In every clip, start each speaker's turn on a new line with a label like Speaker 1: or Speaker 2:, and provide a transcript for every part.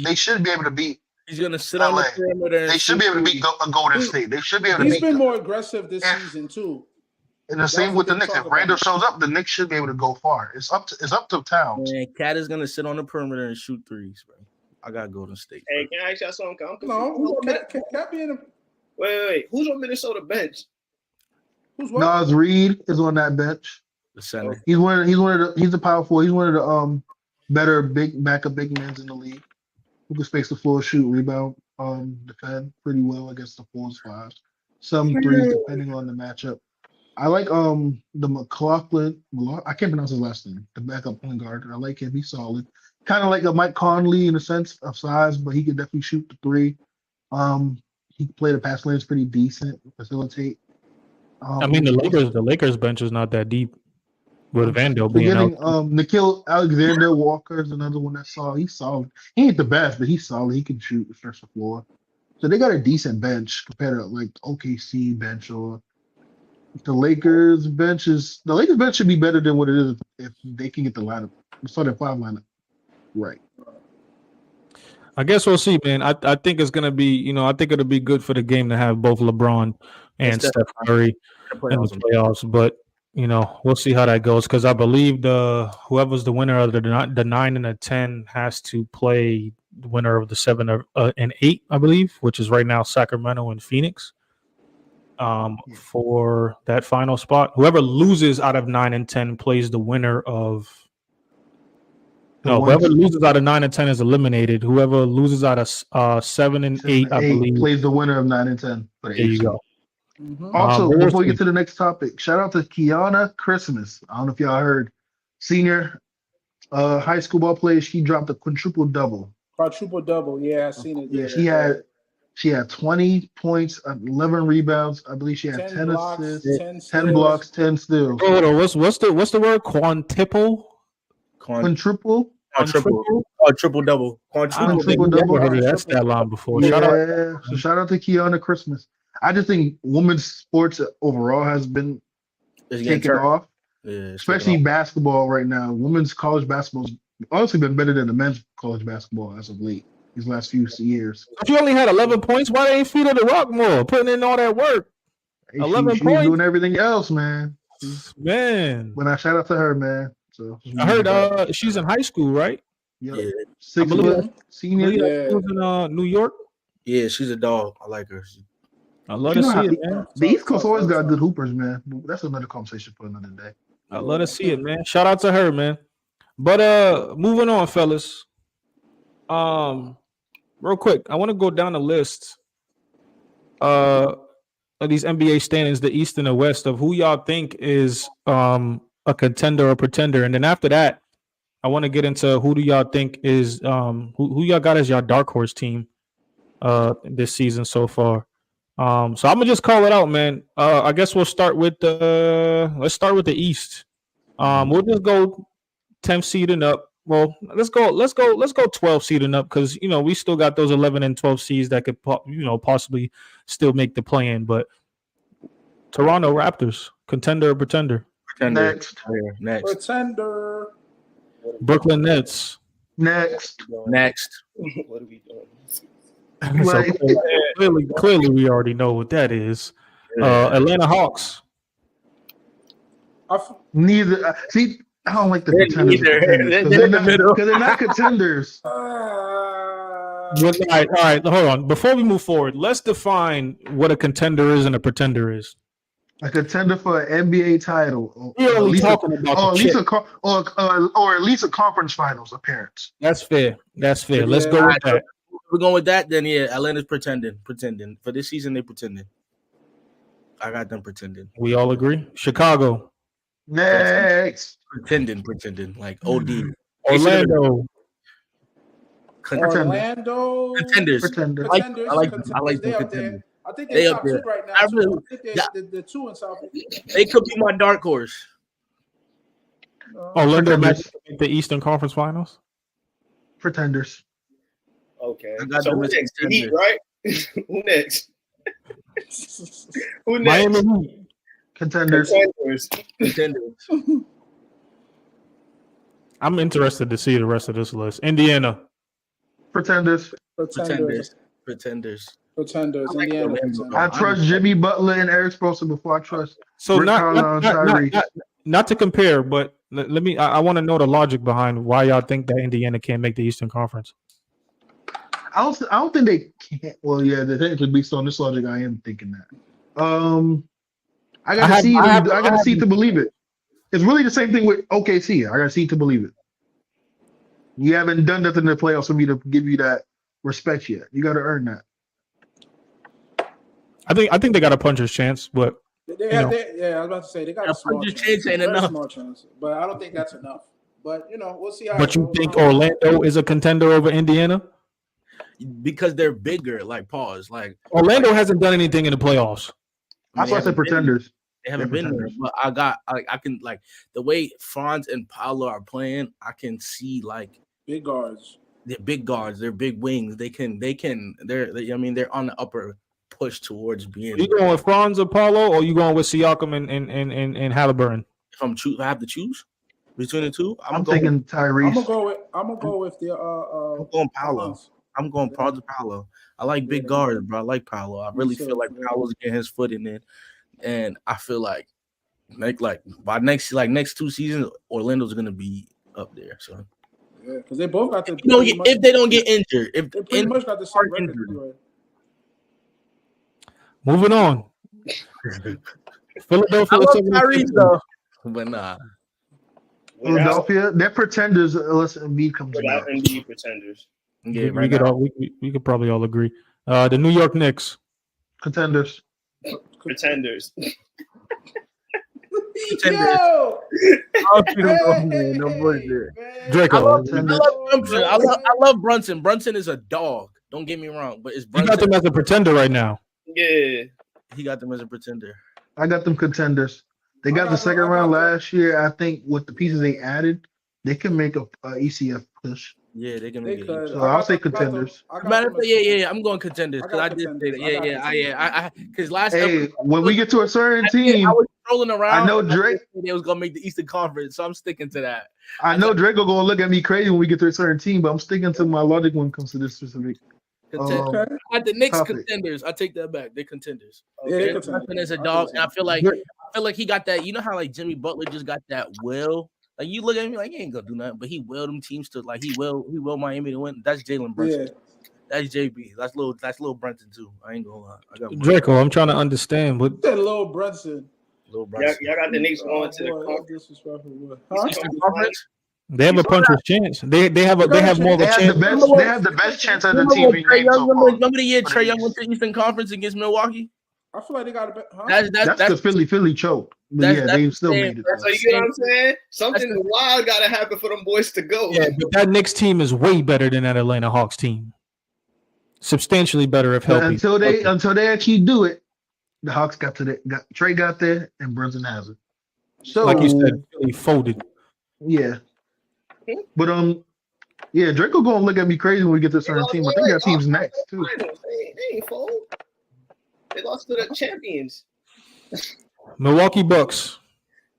Speaker 1: they should be able to beat.
Speaker 2: He's gonna sit on the perimeter.
Speaker 1: They should be able to beat Golden State. They should be able to beat.
Speaker 3: He's been more aggressive this season too.
Speaker 1: And the same with the Knicks. If Randall shows up, the Knicks should be able to go far. It's up to Towns.
Speaker 2: Man, Cat is gonna sit on the perimeter and shoot threes, bro. I got Golden State.
Speaker 4: Hey, can I ask y'all something?
Speaker 3: No, Cat be in a.
Speaker 4: Wait. Who's on Minnesota bench?
Speaker 3: Who's what?
Speaker 1: Nas Reed is on that bench.
Speaker 2: The center.
Speaker 1: He's a power forward. He's one of the better backup big men in the league. Who can space the floor, shoot, rebound, defend pretty well against the 4s, 5s. Some threes depending on the matchup. I like the McLaughlin. I can't pronounce his last name. The backup point guard. I like him. He's solid. Kind of like a Mike Conley in a sense of size, but he can definitely shoot the 3. He played the pass lanes pretty decent, facilitate.
Speaker 5: I mean, the Lakers bench is not that deep. With Vando being out.
Speaker 1: Nikhil Alexander Walker is another one that's solid. He's solid. He ain't the best, but he's solid. He can shoot, stretch the floor. So they got a decent bench compared to like OKC bench or the Lakers bench should be better than what it is if they can get the lineup. Start at 5 lineup. Right.
Speaker 5: I guess we'll see, man. I think it's gonna be, I think it'll be good for the game to have both LeBron and Steph Curry in the playoffs, but we'll see how that goes because I believe whoever's the winner of the 9 and the 10 has to play the winner of the 7 and 8, I believe, which is right now Sacramento and Phoenix. For that final spot, whoever loses out of 9 and 10 plays the winner of. No, whoever loses out of 9 and 10 is eliminated. Whoever loses out of 7 and 8, I believe,
Speaker 1: plays the winner of 9 and 10.
Speaker 5: There you go.
Speaker 3: Mm-hmm.
Speaker 1: Also, before we get to the next topic, shout out to Kiana Christmas. I don't know if y'all heard. Senior high school ball player. She dropped a quadruple double.
Speaker 3: Yeah, I seen it.
Speaker 1: Yeah, she had 20 points, 11 rebounds. I believe she had 10
Speaker 3: blocks,
Speaker 1: assists, 10 blocks, 10 steals.
Speaker 5: Hold on, what's the word? Quadruple
Speaker 2: double.
Speaker 5: That's that line before.
Speaker 1: Shout out to Kiana Christmas. I just think women's sports overall has been taking off, especially basketball right now. Women's college basketball's honestly been better than the men's college basketball as of late these last few years.
Speaker 5: If you only had 11 points, why they ain't feed her the rock more? Putting in all that work. 11 points,
Speaker 1: doing everything else, man. When I shout out to her, man. So
Speaker 5: I heard she's in high school, right?
Speaker 1: Yeah. 6 months senior.
Speaker 5: She was in New York.
Speaker 2: Yeah, she's a dog. I like her.
Speaker 5: I love to see it, man.
Speaker 1: The East Coast always got good hoopers, man. That's another conversation for another day.
Speaker 5: I love to see it, man. Shout out to her, man. But moving on, fellas. Real quick, I want to go down the list of these NBA standings, the East and the West, of who y'all think is a contender or pretender, and then after that, I want to get into who do y'all think is who y'all got as y'all dark horse team this season so far. So I'm gonna just call it out, man. I guess we'll start with let's start with the East. We'll just go 10th seed and up. Well, let's go 12 seed and up because we still got those 11 and 12 seeds that could possibly still make the play-in. But Toronto Raptors, contender or pretender?
Speaker 1: Next.
Speaker 3: Pretender.
Speaker 5: Brooklyn Nets.
Speaker 1: Next.
Speaker 4: What are we doing?
Speaker 5: So clearly, we already know what that is. Atlanta Hawks.
Speaker 1: Neither. See, I don't like the pretenders. Because they're not contenders.
Speaker 5: All right. Hold on. Before we move forward, let's define what a contender is and a pretender is.
Speaker 1: A contender for an NBA title,
Speaker 5: We're only talking about
Speaker 1: or at least a conference finals appearance.
Speaker 5: That's fair. Let's go with that.
Speaker 2: We're going with that, then yeah, Atlanta's pretending. For this season, they're pretending. I got them pretending.
Speaker 5: We all agree? Chicago.
Speaker 1: Next.
Speaker 2: Pretending. Like OD.
Speaker 5: Orlando.
Speaker 2: Contenders. I like them contenders.
Speaker 3: I think they're top 2 right now. I think they're 2 in South.
Speaker 2: They could be my dark horse.
Speaker 5: Orlando makes the Eastern Conference Finals.
Speaker 1: Pretenders.
Speaker 4: Okay. So who next? The Heat, right? Who next? Who next?
Speaker 5: Miami.
Speaker 1: Contenders.
Speaker 5: I'm interested to see the rest of this list. Indiana.
Speaker 2: Pretenders.
Speaker 3: Indiana.
Speaker 1: I trust Jimmy Butler and Eric Spoelstra before I trust Rick Carlisle and Tyrese.
Speaker 5: Not to compare, but let me. I want to know the logic behind why y'all think that Indiana can't make the Eastern Conference.
Speaker 1: I don't think they can't. Well, yeah, they technically based on this logic, I am thinking that. I got to see to believe it. It's really the same thing with OKC. I got to see to believe it. You haven't done nothing in the playoffs for me to give you that respect yet. You got to earn that.
Speaker 5: I think they got a puncher's chance, but
Speaker 3: I was about to say they got a small chance.
Speaker 2: Ain't enough.
Speaker 3: Small chance, but I don't think that's enough. But we'll see how.
Speaker 5: But you think Orlando is a contender over Indiana?
Speaker 2: Because they're bigger. Like pause. Like
Speaker 5: Orlando hasn't done anything in the playoffs.
Speaker 1: That's why I said Pretenders.
Speaker 2: They haven't been there, but I can the way Franz and Paolo are playing. I can see
Speaker 3: big guards.
Speaker 2: They're big guards. They're big wings. They're on the upper push towards being.
Speaker 5: You going with Franz or Paolo, or you going with Siakam and Halliburton?
Speaker 2: If I have to choose between the two,
Speaker 1: I'm thinking Tyrese.
Speaker 3: I'm gonna go with the.
Speaker 2: I'm going Paolo. I'm going Paolo. I like big guards, bro. I like Paolo. I really feel like Paolo's getting his foot in it, and I feel like by next 2 seasons, Orlando's gonna be up there. So
Speaker 3: yeah, because they both got the.
Speaker 2: If they don't get injured, if
Speaker 3: they pretty much got the same record.
Speaker 5: Moving on. Philadelphia.
Speaker 2: I love Tyrese though, but nah.
Speaker 1: Philadelphia, they're pretenders unless Embiid comes
Speaker 4: without Embiid pretenders.
Speaker 5: Yeah, we could probably all agree. The New York Knicks.
Speaker 1: Pretenders.
Speaker 4: Pretenders.
Speaker 3: Yo!
Speaker 5: Draco.
Speaker 2: I love Brunson. Brunson is a dog. Don't get me wrong, but it's Brunson.
Speaker 5: You got them as a pretender right now.
Speaker 4: Yeah.
Speaker 2: He got them as a pretender.
Speaker 1: I got them contenders. They got the second round last year. I think with the pieces they added, they can make a ECF push.
Speaker 2: Yeah, they can make it.
Speaker 1: So I'll say contenders.
Speaker 2: Yeah. I'm going contenders because I did say that. Yeah. Because last time
Speaker 1: when we get to a certain team,
Speaker 2: I was rolling around.
Speaker 1: I know Drake.
Speaker 2: They was gonna make the Eastern Conference, so I'm sticking to that.
Speaker 1: I know Drake will gonna look at me crazy when we get to a certain team, but I'm sticking to my logic when it comes to this specific.
Speaker 2: I had the Knicks contenders. I take that back. They're contenders.
Speaker 3: Okay.
Speaker 2: Yeah, Brunson is a dog, and I feel like he got that. You know how Jimmy Butler just got that will. Like you look at me like he ain't gonna do nothing, but he willed them teams to he will Miami to win. That's Jalen Brunson. Yeah. That's JB. That's little Brunson too. I ain't gonna lie.
Speaker 5: Draco, I'm trying to understand what
Speaker 3: that little Brunson.
Speaker 4: Y'all got the Knicks going to the
Speaker 2: conference.
Speaker 5: They have a puncher's chance. They have more of a chance.
Speaker 1: They have the best chance of the team.
Speaker 2: Remember the year Trae Young went to the Eastern Conference against Milwaukee?
Speaker 3: I feel like they got a bet.
Speaker 1: That's the Philly choke. They still made it.
Speaker 4: So you know what I'm saying? Something wild got to happen for them boys to go.
Speaker 5: Yeah, but that Knicks team is way better than that Atlanta Hawks team. Substantially better if healthy.
Speaker 1: Until they actually do it, the Hawks Trey got there, and Brunson has it. So
Speaker 5: like you said, Philly folded.
Speaker 1: Yeah. But Draco gonna look at me crazy when we get to a certain team. I think that team's next too.
Speaker 4: They ain't fold. They lost to the champions.
Speaker 5: Milwaukee Bucks.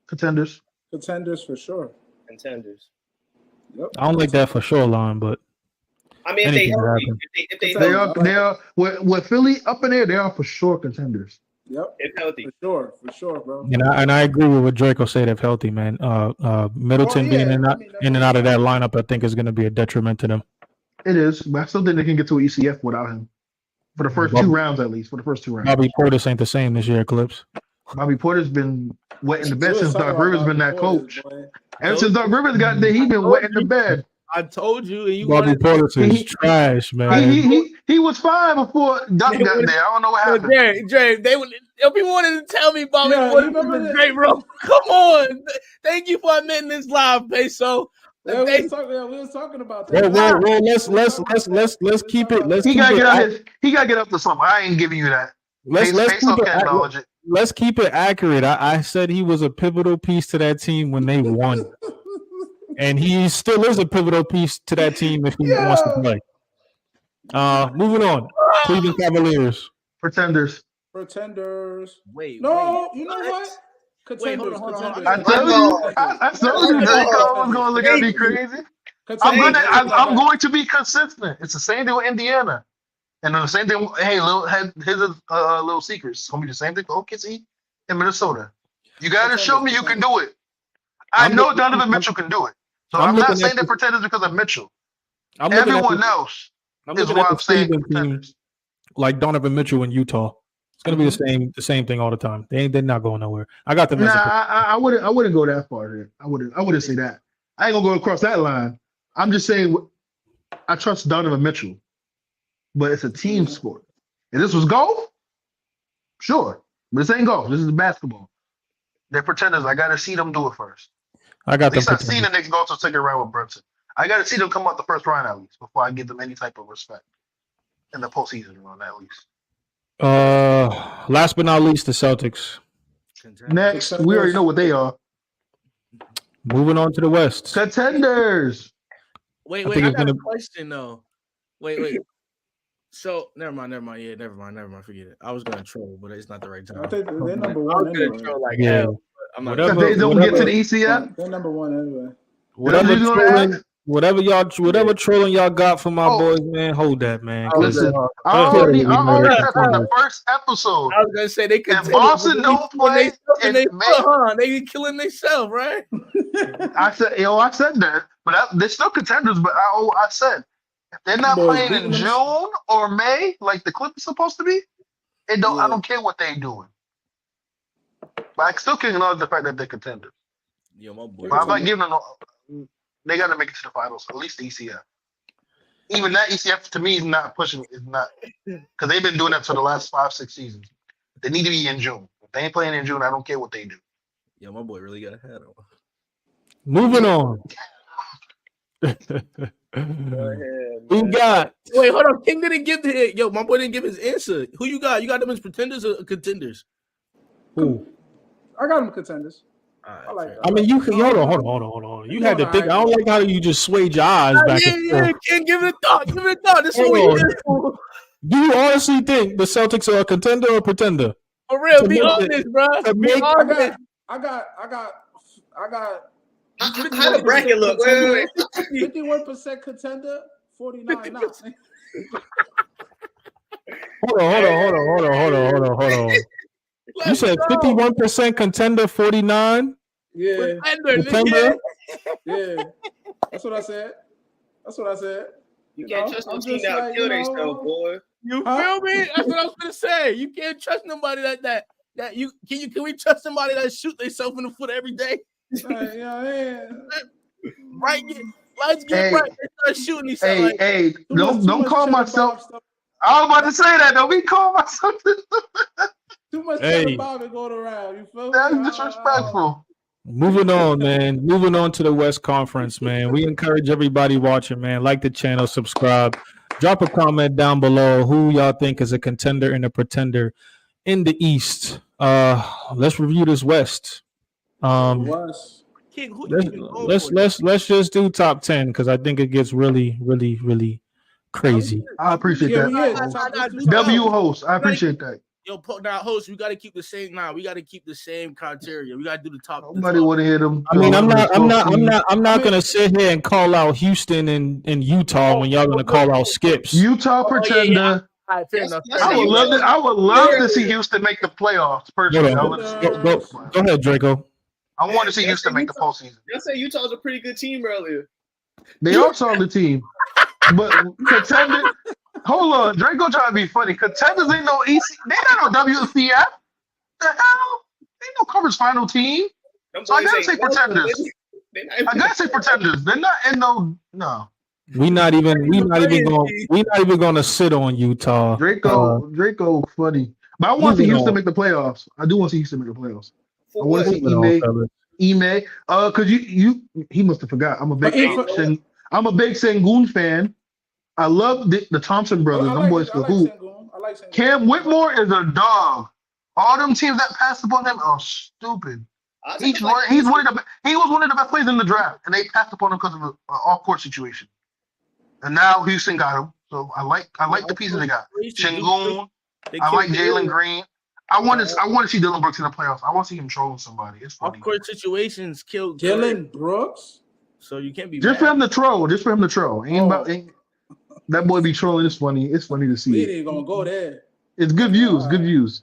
Speaker 1: Contenders
Speaker 3: for sure.
Speaker 4: Contenders.
Speaker 3: Yep.
Speaker 5: I don't like that for sure line, but
Speaker 4: I mean, if
Speaker 1: they are with Philly up in there, they are for sure contenders.
Speaker 3: Yep,
Speaker 4: if healthy,
Speaker 3: for sure, bro.
Speaker 5: And I agree with what Draco said. If healthy, man, Middleton being in and out of that lineup, I think is going to be a detriment to them.
Speaker 1: It is, but I still think they can get to an ECF without him for the first 2 rounds, at least. For the first 2 rounds,
Speaker 5: Bobby Portis ain't the same this year, Klippz.
Speaker 1: Bobby Porter's been wetting the bed since Doc Rivers been that coach. Ever since Doc Rivers got there, he been wetting the bed.
Speaker 2: I told you. And you
Speaker 5: Bobby Portis is trash, man.
Speaker 1: He was fine before Doc got there. I don't know what happened.
Speaker 2: Dre, people wanted to tell me Bobby Portis was great, bro. Come on. Thank you for admitting this live, Peso.
Speaker 3: Yeah, we was talking about that.
Speaker 5: Well, let's keep it.
Speaker 1: He gotta get up to something. I ain't giving you that.
Speaker 5: Let's keep it accurate. I said he was a pivotal piece to that team when they won. And he still is a pivotal piece to that team if he wants to play. Moving on. Cleveland Cavaliers.
Speaker 1: Pretenders.
Speaker 3: Wait. No, you know what? Contenders.
Speaker 1: I told you Draco was going to look at me crazy. I'm going to be consistent. It's the same thing with Indiana, and then the same thing. Hey, here's a little secret. It's gonna be the same thing for OKC and Minnesota. You got to show me you can do it. I know Donovan Mitchell can do it, so I'm not saying they're pretenders because of Mitchell. Everyone else is why I'm saying pretenders.
Speaker 5: Like Donovan Mitchell in Utah. It's gonna be the same thing all the time. They're not going nowhere. I got them.
Speaker 1: I wouldn't go that far here. I wouldn't say that. I ain't gonna go across that line. I'm just saying I trust Donovan Mitchell, but it's a team sport. If this was golf, sure, but this ain't golf. This is basketball. They're pretenders. I gotta see them do it first.
Speaker 5: I got them.
Speaker 1: At least I've seen the Knicks go to the second round with Brunson. I gotta see them come out the first round at least before I give them any type of respect in the postseason run at least.
Speaker 5: Last but not least, the Celtics.
Speaker 1: Next, we already know what they are.
Speaker 5: Moving on to the West.
Speaker 1: Contenders.
Speaker 2: Wait, I got a question though. Wait. So never mind. Yeah, never mind. Forget it. I was gonna troll, but it's not the right time.
Speaker 3: I think they're number one anyway.
Speaker 2: Troll like hell, I'm not.
Speaker 1: They don't get to the ECF.
Speaker 3: They're number one anyway.
Speaker 5: Whatever trolling y'all got for my boys, man, hold that, man.
Speaker 1: Listen, I already said on the first episode.
Speaker 2: I was gonna say they could.
Speaker 1: If Boston don't play,
Speaker 2: they be killing themselves, right?
Speaker 1: I said that, but they're still contenders. But I said if they're not playing in June or May, like the Klippz is supposed to be, I don't care what they're doing. But I still can't acknowledge the fact that they're contenders.
Speaker 2: Yo, my boy.
Speaker 1: But I'm not giving them. They got to make it to the finals, at least the ECF. Even that ECF to me is not pushing. Is not because they've been doing that for the last 5-6 seasons. They need to be in June. If they ain't playing in June, I don't care what they do.
Speaker 2: Yeah, my boy really got a hat on.
Speaker 5: Moving on. Who got?
Speaker 2: Wait, hold on. King didn't give the. Yo, my boy didn't give his answer. Who you got? You got them as pretenders or contenders?
Speaker 5: Who?
Speaker 3: I got them contenders.
Speaker 2: I like that.
Speaker 5: I mean, you can hold on. You had to think. I don't like how you just swayed your eyes back and forth.
Speaker 2: Can't give it a thought. Give it a thought. This is what we here for.
Speaker 5: Do you honestly think the Celtics are a contender or a pretender?
Speaker 2: For real, be honest, bro. Be honest.
Speaker 3: I got.
Speaker 4: How the bracket look? Wait.
Speaker 3: 51% contender, 49 not.
Speaker 5: Hold on. You said 51% contender, 49.
Speaker 3: Yeah.
Speaker 2: Contender.
Speaker 3: Yeah. That's what I said.
Speaker 4: You can't trust no team that kill themselves, boy.
Speaker 2: You feel me? That's what I was gonna say. You can't trust nobody like that. Can we trust somebody that shoot themselves in the foot every day?
Speaker 3: Yeah.
Speaker 2: Right? Let's get right. They start shooting each other.
Speaker 1: Hey, don't call myself. I was about to say that. Don't be calling myself.
Speaker 3: Too much about it going around. You feel me?
Speaker 1: That's disrespectful.
Speaker 5: Moving on, man. Moving on to the West Conference, man. We encourage everybody watching, man. Like the channel, subscribe. Drop a comment down below who y'all think is a contender and a pretender in the East. Let's review this West. Let's just do top 10 because I think it gets really crazy.
Speaker 1: I appreciate that. W host, I appreciate that.
Speaker 2: Yo, now host, we got to keep the same. We got to keep the same criteria. We got to do the top.
Speaker 1: Nobody want to hear them.
Speaker 5: I mean, I'm not gonna sit here and call out Houston and Utah when y'all gonna call out Skips.
Speaker 1: Utah pretender.
Speaker 2: Right, fair enough.
Speaker 1: I would love to see Houston make the playoffs. Personally,
Speaker 5: go ahead, Draco.
Speaker 1: I want to see Houston make the postseason.
Speaker 4: I say Utah's a pretty good team earlier.
Speaker 1: They are a solid team, but contender. Hold on, Draco trying to be funny. Contenders ain't no EC. They ain't no WCF. The hell? Ain't no conference final team. So I gotta say pretenders. They're not in no.
Speaker 5: We not even gonna sit on Utah.
Speaker 1: Draco funny. But I want to see Houston make the playoffs. I do want to see Houston make the playoffs. I want to see Ime. Because he must have forgot. I'm a big Sengun fan. I love the Thompson brothers. Them boys for who? Cam Whitmore is a dog. All them teams that passed upon him are stupid. He was one of the best players in the draft, and they passed upon him because of an off-court situation. And now Houston got him. So I like the pieces they got. Sengun. I like Jalen Green. I want to see Dylan Brooks in the playoffs. I want to see him trolling somebody. It's funny.
Speaker 2: Off-court situations killed
Speaker 3: Dylan Brooks.
Speaker 2: So you can't be
Speaker 1: just
Speaker 2: mad.
Speaker 1: for him to troll. Ain't that boy be trolling? It's funny. It's funny to see.
Speaker 3: We ain't even gonna go there.
Speaker 1: It's good views. Good views.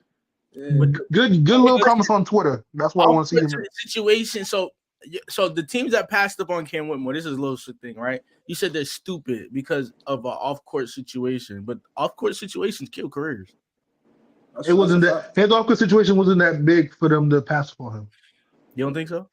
Speaker 3: Yeah.
Speaker 1: Good little comments on Twitter. That's what I want to see.
Speaker 2: Situation. So the teams that passed up on Cam Whitmore, this is a little thing, right? You said they're stupid because of an off-court situation, but off-court situations kill careers.
Speaker 1: It wasn't that his off-court situation wasn't that big for them to pass for him.
Speaker 2: You don't think so?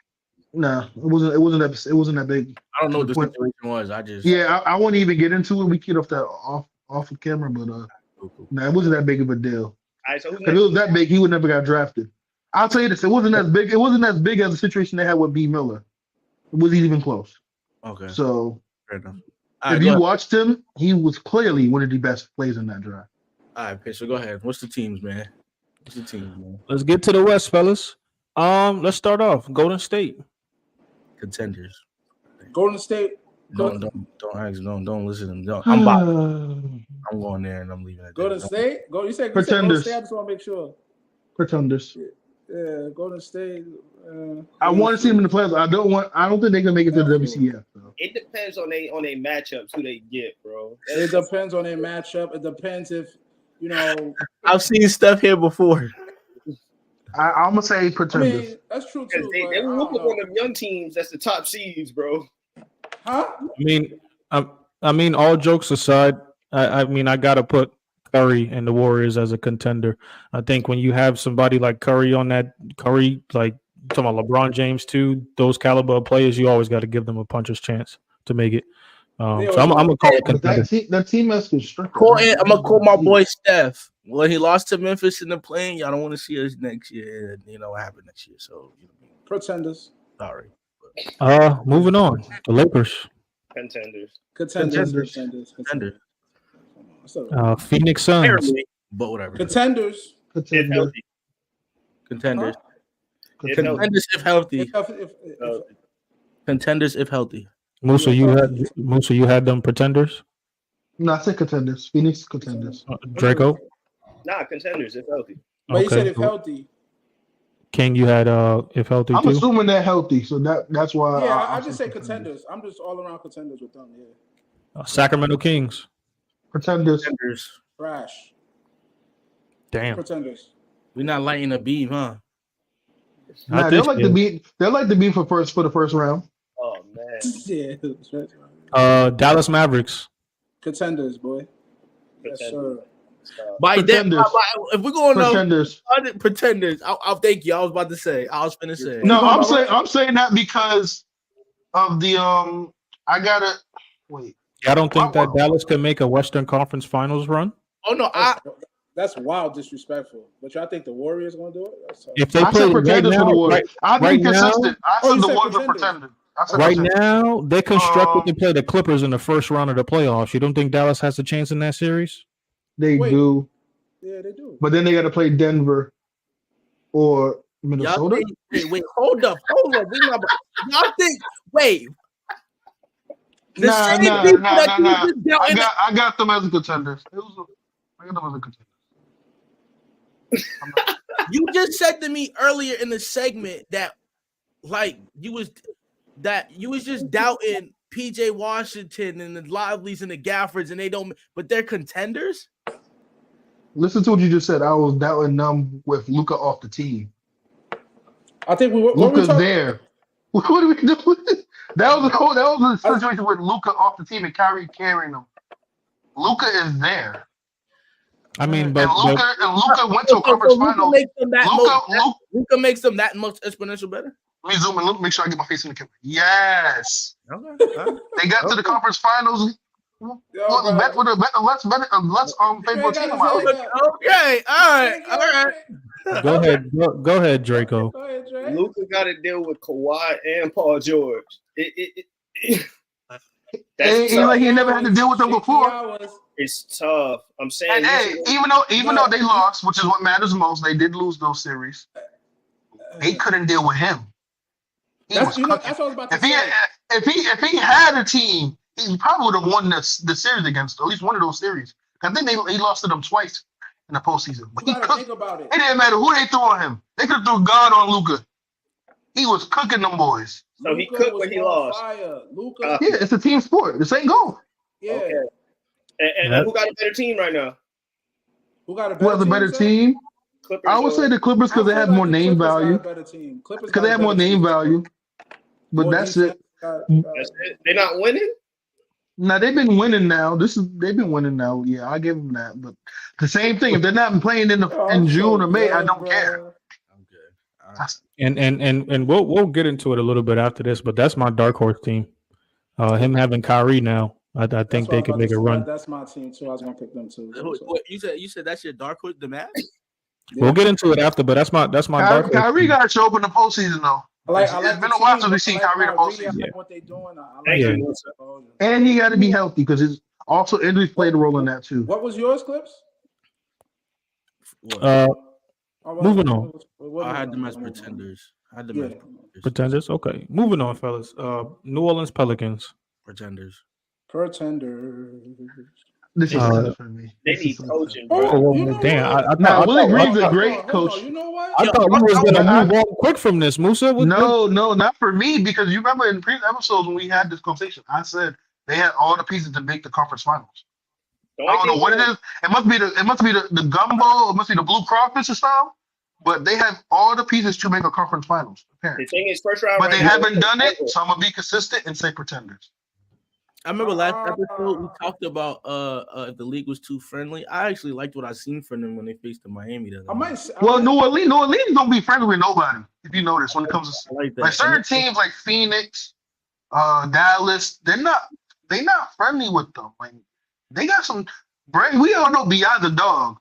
Speaker 1: No, it wasn't that big.
Speaker 2: I don't know what the situation was.
Speaker 1: I won't even get into it. We get off that off of camera, but no, it wasn't that big of a deal.
Speaker 4: All right, so
Speaker 1: if it was that big, he would never got drafted. I'll tell you this: it wasn't as big. It wasn't as big as the situation they had with B. Miller. It wasn't even close.
Speaker 2: Okay.
Speaker 1: So
Speaker 2: fair enough.
Speaker 1: If you watched him, he was clearly one of the best players in that draft.
Speaker 2: All right, Pitch. So go ahead. What's the teams, man?
Speaker 5: Let's get to the West, fellas. Let's start off. Golden State.
Speaker 2: Contenders.
Speaker 3: Golden State.
Speaker 2: Don't ask. Don't listen to them. Don't. I'm going there and I'm leaving it.
Speaker 3: Golden State. You said
Speaker 1: Pretenders.
Speaker 3: Golden State. I just want to make sure.
Speaker 1: Pretenders.
Speaker 3: Yeah, Golden State.
Speaker 1: I want to see them in the playoffs. I don't think they can make it to the WCF. Though.
Speaker 4: It depends on they matchups who they get, bro.
Speaker 3: It depends on their matchup. It depends if
Speaker 2: I've seen stuff here before.
Speaker 1: I'm gonna say Pretenders.
Speaker 3: I mean, that's true too.
Speaker 4: They were looking on them young teams. That's the top seeds, bro.
Speaker 3: Huh?
Speaker 5: I mean, all jokes aside, I mean, I gotta put Curry and the Warriors as a contender. I think when you have somebody like Curry, like talking about LeBron James too, those caliber of players, you always got to give them a puncher's chance to make it. So I'm gonna call it contender.
Speaker 1: That team has constructed.
Speaker 2: I'm gonna call my boy Steph. Well, he lost to Memphis in the play. Y'all don't want to see us next year. You know what happened next year. So
Speaker 3: Pretenders.
Speaker 2: Sorry.
Speaker 5: Moving on. The Lakers.
Speaker 3: Contenders.
Speaker 5: Phoenix Suns.
Speaker 2: But whatever.
Speaker 3: Contenders.
Speaker 2: Contenders if healthy. Contenders if healthy.
Speaker 5: Musa, you had them pretenders?
Speaker 1: No, I said contenders. Phoenix contenders.
Speaker 5: Draco?
Speaker 4: Nah, contenders if healthy.
Speaker 3: But you said if healthy.
Speaker 5: King, you had if healthy
Speaker 1: I'm
Speaker 5: too?
Speaker 1: assuming they're healthy, so that's why.
Speaker 3: Yeah, I just say contenders. I'm just all around contenders with them. Yeah.
Speaker 5: Sacramento Kings.
Speaker 1: Pretenders.
Speaker 3: Trash.
Speaker 5: Damn.
Speaker 3: Pretenders.
Speaker 2: We're not lighting a beam, huh?
Speaker 1: Nah, they're like the beat for the first round.
Speaker 4: Oh man.
Speaker 3: Yeah.
Speaker 5: Dallas Mavericks.
Speaker 3: Contenders, boy. Yes, sir.
Speaker 2: By then, if we're going
Speaker 1: to
Speaker 2: pretenders, I'll thank you. I was about to say. I was finna say.
Speaker 1: No, I'm saying that because of the I gotta wait.
Speaker 5: I don't think that Dallas can make a Western Conference Finals run.
Speaker 2: Oh no,
Speaker 3: that's wild disrespectful. But y'all think the Warriors gonna do it?
Speaker 5: If they play
Speaker 1: pretenders for the Warriors, I think consistent. I said the Warriors are
Speaker 3: pretenders.
Speaker 1: pretenders.
Speaker 5: Now they constructed to play the Clippers in the first round of the playoffs. You don't think Dallas has a chance in that series?
Speaker 1: They do.
Speaker 3: Yeah, they do.
Speaker 1: But then they got to play Denver or Minnesota.
Speaker 2: Wait, hold up. Y'all think? Wait.
Speaker 1: Nah. I got them as contenders. I got them as a contender.
Speaker 2: You just said to me earlier in the segment that, like, you was just doubting PJ Washington and the Lively's and the Gaffords, and but they're contenders.
Speaker 1: Listen to what you just said. I was doubting them with Luka off the team.
Speaker 3: I think
Speaker 1: Luka's there. What are we doing? That was a situation with Luka off the team and Kyrie carrying them. Luka is there.
Speaker 5: I mean, but
Speaker 1: Luka went to a conference final.
Speaker 2: Luka makes them that much exponential better.
Speaker 1: Let me zoom in. Let me make sure I get my face in the camera. Yes.
Speaker 2: Okay.
Speaker 1: They got to the conference finals. Less favorable team.
Speaker 2: Okay. All right.
Speaker 5: Go ahead, Draco.
Speaker 4: Luka got to deal with Kawhi and Paul George.
Speaker 1: That's like he never had to deal with them before.
Speaker 4: It's tough. I'm saying.
Speaker 1: Hey, even though they lost, which is what matters most, they did lose those series. They couldn't deal with him.
Speaker 3: That's what I was about to say.
Speaker 1: If he had a team, he probably would have won the series against at least one of those series. I think he lost to them twice in the postseason. But
Speaker 3: think about it.
Speaker 1: It didn't matter who they threw on him. They could have threw God on Luka. He was cooking them boys.
Speaker 4: So he cooked when he lost.
Speaker 3: Luka.
Speaker 1: Yeah, it's a team sport. This ain't golf.
Speaker 3: Yeah.
Speaker 4: Okay. And who got a better team right now?
Speaker 3: Who got a
Speaker 1: Who has a better team?
Speaker 4: Clippers,
Speaker 1: I would say the Clippers because they have more name value. Because they have more name value. But that's it.
Speaker 4: That's it. They're not winning?
Speaker 1: Now they've been winning now. They've been winning now. Yeah, I give them that. But the same thing. If they're not playing in June or May, I don't care.
Speaker 5: And we'll get into it a little bit after this, but that's my dark horse team. Him having Kyrie now, I think they could make a run.
Speaker 3: That's my team too. I was gonna pick them too.
Speaker 2: What, you said that's your dark horse, the Mavs?
Speaker 3: Yeah.
Speaker 5: We'll get into it after, but that's my dark horse.
Speaker 1: Kyrie got to show up in the postseason though.
Speaker 3: It's
Speaker 1: been a while since we've seen Kyrie in the postseason.
Speaker 3: I like what they're doing.
Speaker 1: And he got to be healthy because it's also injuries played a role in that too.
Speaker 3: What was yours, Klippz?
Speaker 5: Moving on.
Speaker 2: I had them as pretenders.
Speaker 5: Pretenders. Okay. Moving on, fellas. New Orleans Pelicans.
Speaker 2: Pretenders.
Speaker 1: This is for me.
Speaker 4: They need coaching.
Speaker 5: Damn.
Speaker 1: Willie Green's a great coach.
Speaker 3: You know what?
Speaker 5: I thought we was going to move on quick from this, Musa.
Speaker 1: No, not for me, because you remember in previous episodes when we had this conversation, I said they had all the pieces to make the conference finals. I don't know what it is. It must be the gumbo. It must be the blue crawfish or style. But they have all the pieces to make a conference finals. Apparently.
Speaker 4: The thing is, first round.
Speaker 1: But they haven't done it, so I'm gonna be consistent and say pretenders.
Speaker 2: I remember last episode we talked about if the league was too friendly. I actually liked what I seen from them when they faced the Miami.
Speaker 1: New Orleans don't be friendly with nobody. If you notice, when it comes to like certain teams like Phoenix, Dallas, they're not friendly with them. Like they got some brain. We all know Beyond the dog.